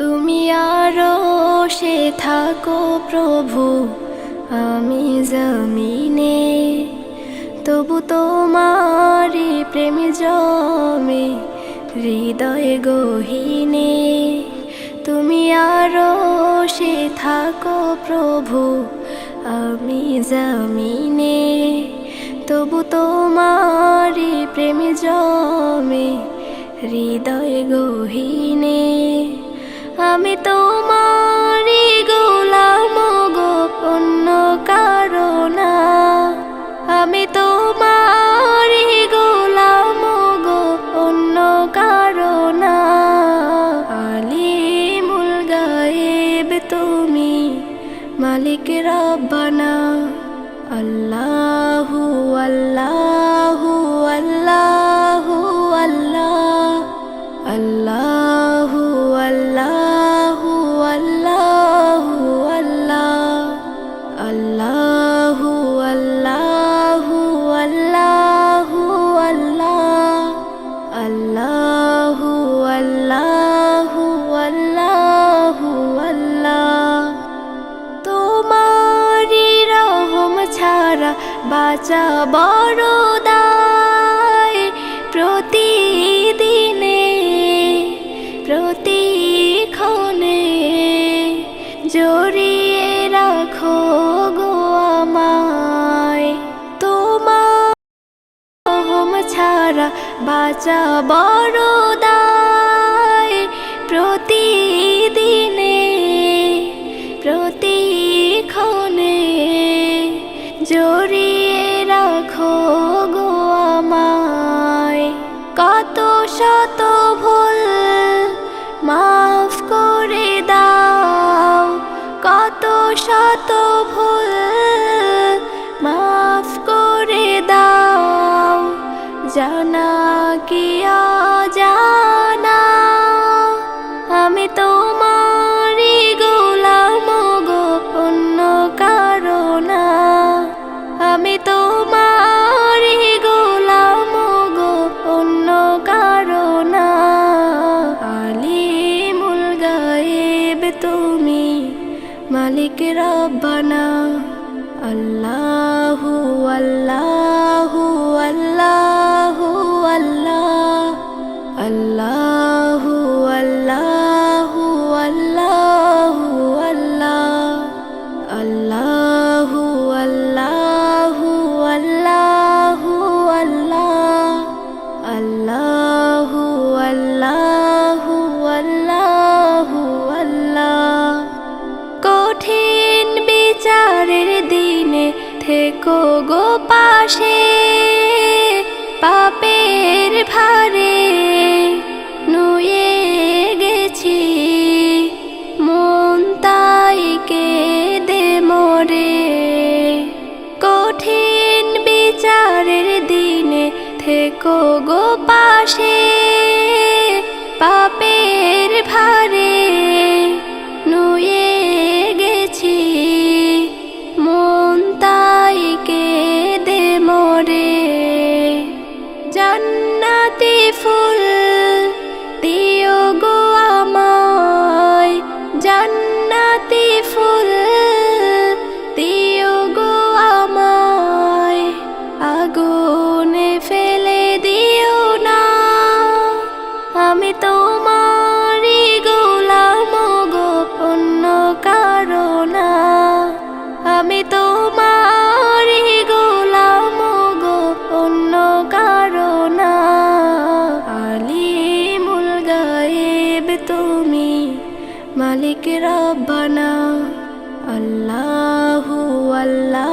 তুমি আরশে থাকো প্রভু, আমি জমিনে, তবু তোমারি প্রেম জমে হৃদয় গহীনে। তুমি আরশে থাকো প্রভু, আমি জমিনে, তবু তোমারি প্রেম জমে হৃদয় গহীনে। আমি তোমারি গোলাম গো, অন্য কারো না। আমি তোমারি গোলাম গো, অন্য কারো না। আলিমুল গায়েব তুমি, মালিক রব্বানা। আল্লাহু আল্লাহু আল্লাহু আল্লাহ, আল্লাহু আল্লাহু আল্লাহু আল্লাহ, আল্লাহু আল্লাহু আল্লাহু আল্লাহ, আল্লাহু আল্লাহু আল্লাহু আল্লাহ। তোমারি রহম ছাড়া বাঁচা বড় দায়। প্রতিদিনে প্রতিক্ষণে জড়িয়ে রাখো গো আমায়। তোমার রহম ছাড়া বাঁচা বড় দায়। প্রতিদিনে প্রতিক্ষণে জড়িয়ে রাখো গো আমায়। কত শত ভুল মাফ করে দাও, কত শত ভুল মাফ করে দাও। জানা কি অজানা, আমি তোমারি গোলাম গো, অন্য কারো না। আমি তোমারি গোলাম গো, অন্য কারো না। আলিমুল গায়েব তুমি, মালিক রব্বানা। আল্লাহু আল্লাহু আল্লাহু আল্লাহ, আল্লাহু আল্লাহু আল্লাহু আল্লাহ, আল্লাহু আল্লাহু আল্লাহু আল্লাহ, আল্লাহু আল্লাহু আল্লাহু আল্লাহ। কঠিন বিচারের দিনে থেকো গো পাশে, পাপের ভারে নুয়ে গেছি মন, তাই কেঁদে মরে। কঠিন বিচারের দিনে থেকো গো পাশে, পাপের ভারে নুয়ে গেছি মন, তাই কেঁদে মরে। জান্নাতি ফুল দিও গো আমায়, জান্নাতি ফুল দিও গো আমায়। আগুনে ফেলে দিও না, আমি তোমারি গোলাম গো, অন্য কারো না। আমি তোমারি গোলাম গো, অন্য কারো না। আলিমুল গায়েব তুমি, মালিক রব্বানা। আল্লাহু আল্লাহ